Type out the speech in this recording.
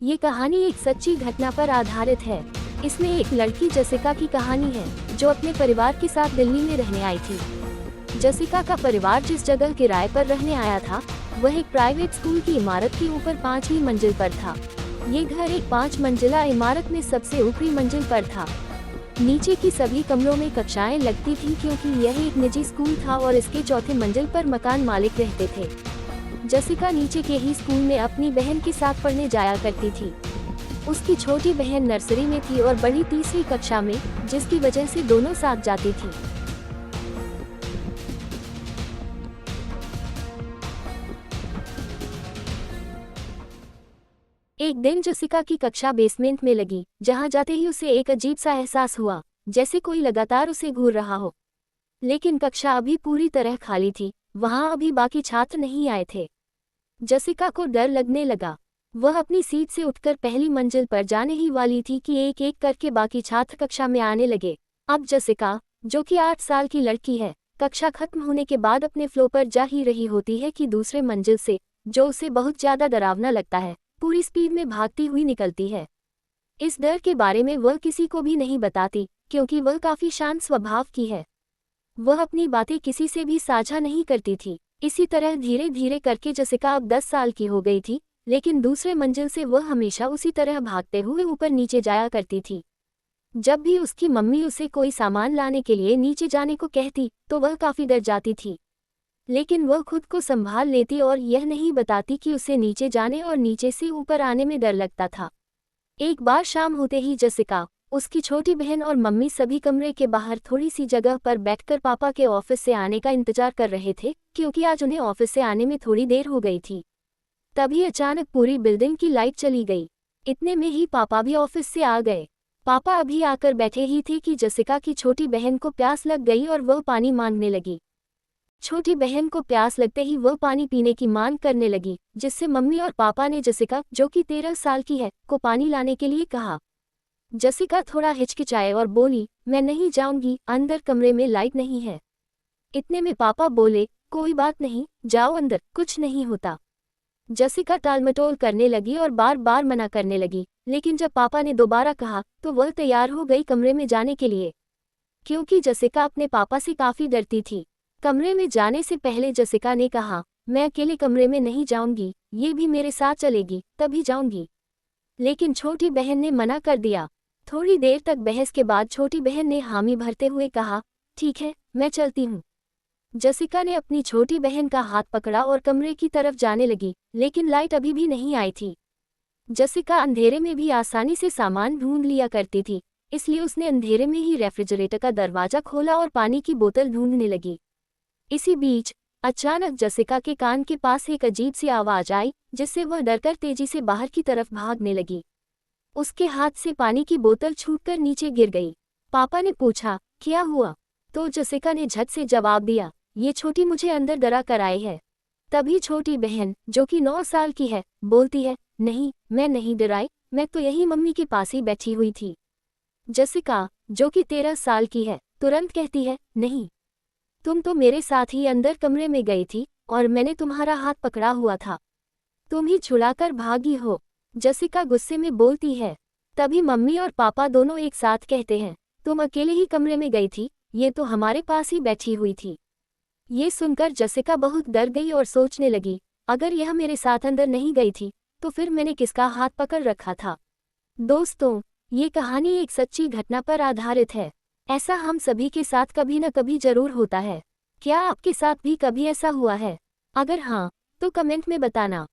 ये कहानी एक सच्ची घटना पर आधारित है। इसमें एक लड़की जेसिका की कहानी है जो अपने परिवार के साथ दिल्ली में रहने आई थी। जेसिका का परिवार जिस जगह किराए पर रहने आया था वह एक प्राइवेट स्कूल की इमारत के ऊपर 5वीं मंजिल पर था। ये घर एक 5 मंजिला इमारत में सबसे ऊपरी मंजिल पर था। नीचे की सभी कमरों में कक्षाएं लगती थी क्योंकि यह एक निजी स्कूल था और इसके चौथे मंजिल पर मकान मालिक रहते थे। जेसिका नीचे के ही स्कूल में अपनी बहन के साथ पढ़ने जाया करती थी। उसकी छोटी बहन नर्सरी में थी और बड़ी तीसरी कक्षा में, जिसकी वजह से दोनों साथ जाती थी। एक दिन जेसिका की कक्षा बेसमेंट में लगी, जहां जाते ही उसे एक अजीब सा एहसास हुआ, जैसे कोई लगातार उसे घूर रहा हो। लेकिन कक्षा अभी पूरी तरह खाली थी, वहां अभी बाकी छात्र नहीं आए थे। जेसिका को डर लगने लगा। वह अपनी सीट से उठकर पहली मंजिल पर जाने ही वाली थी कि एक एक करके बाकी छात्र कक्षा में आने लगे। अब जेसिका, जो कि 8 साल की लड़की है, कक्षा खत्म होने के बाद अपने फ्लो पर जा ही रही होती है कि दूसरे मंजिल से, जो उसे बहुत ज्यादा डरावना लगता है, पूरी स्पीड में भागती हुई निकलती है। इस डर के बारे में वह किसी को भी नहीं बताती क्योंकि वह काफी शांत स्वभाव की है। वह अपनी बातें किसी से भी साझा नहीं करती थी। इसी तरह धीरे धीरे करके जेसिका अब 10 साल की हो गई थी, लेकिन दूसरे मंजिल से वह हमेशा उसी तरह भागते हुए ऊपर नीचे जाया करती थी। जब भी उसकी मम्मी उसे कोई सामान लाने के लिए नीचे जाने को कहती तो वह काफी डर जाती थी, लेकिन वह खुद को संभाल लेती और यह नहीं बताती कि उसे नीचे जाने और नीचे से ऊपर आने में डर लगता था। एक बार शाम होते ही जेसिका, उसकी छोटी बहन और मम्मी सभी कमरे के बाहर थोड़ी सी जगह पर बैठकर पापा के ऑफिस से आने का इंतजार कर रहे थे, क्योंकि आज उन्हें ऑफिस से आने में थोड़ी देर हो गई थी। तभी अचानक पूरी बिल्डिंग की लाइट चली गई। इतने में ही पापा भी ऑफिस से आ गए। पापा अभी आकर बैठे ही थे कि जेसिका की छोटी बहन को प्यास लग गई और वह पानी मांगने लगी। छोटी बहन को प्यास लगते ही वह पानी पीने की मांग करने लगी, जिससे मम्मी और पापा ने जेसिका, जो कि 13 साल की है, को पानी लाने के लिए कहा। जेसिका थोड़ा हिचकिचाए और बोली, मैं नहीं जाऊंगी, अंदर कमरे में लाइट नहीं है। इतने में पापा बोले, कोई बात नहीं, जाओ अंदर, कुछ नहीं होता। जेसिका टालमटोल करने लगी और बार बार मना करने लगी, लेकिन जब पापा ने दोबारा कहा तो वह तैयार हो गई कमरे में जाने के लिए, क्योंकि जेसिका अपने पापा से काफी डरती थी। कमरे में जाने से पहले जेसिका ने कहा, मैं अकेले कमरे में नहीं जाऊंगी, ये भी मेरे साथ चलेगी, तभी जाऊंगी। लेकिन छोटी बहन ने मना कर दिया। थोड़ी देर तक बहस के बाद छोटी बहन ने हामी भरते हुए कहा, ठीक है, मैं चलती हूँ। जेसिका ने अपनी छोटी बहन का हाथ पकड़ा और कमरे की तरफ जाने लगी, लेकिन लाइट अभी भी नहीं आई थी। जेसिका अंधेरे में भी आसानी से सामान ढूंढ लिया करती थी, इसलिए उसने अंधेरे में ही रेफ्रिजरेटर का दरवाजा खोला और पानी की बोतल ढूंढने लगी। इसी बीच अचानक जेसिका के कान के पास एक अजीब सी आवाज आई, जिससे वह डरकर तेजी से बाहर की तरफ भागने लगी। उसके हाथ से पानी की बोतल छूटकर नीचे गिर गई। पापा ने पूछा, क्या हुआ? तो जेसिका ने झट से जवाब दिया, ये छोटी मुझे अंदर डरा कर आई है। तभी छोटी बहन, जो कि 9 साल की है, बोलती है, नहीं, मैं नहीं डराई, मैं तो यही मम्मी के पास ही बैठी हुई थी। जेसिका, जो कि 13 साल की है, तुरंत कहती है, नहीं, तुम तो मेरे साथ ही अंदर कमरे में गई थी और मैंने तुम्हारा हाथ पकड़ा हुआ था, तुम ही छुड़ाकर भागी हो। जेसिका गुस्से में बोलती है। तभी मम्मी और पापा दोनों एक साथ कहते हैं, तुम अकेले ही कमरे में गई थी, ये तो हमारे पास ही बैठी हुई थी। ये सुनकर जेसिका बहुत डर गई और सोचने लगी, अगर यह मेरे साथ अंदर नहीं गई थी तो फिर मैंने किसका हाथ पकड़ रखा था। दोस्तों, ये कहानी एक सच्ची घटना पर आधारित है। ऐसा हम सभी के साथ कभी न कभी जरूर होता है। क्या आपके साथ भी कभी ऐसा हुआ है? अगर हाँ, तो कमेंट में बताना।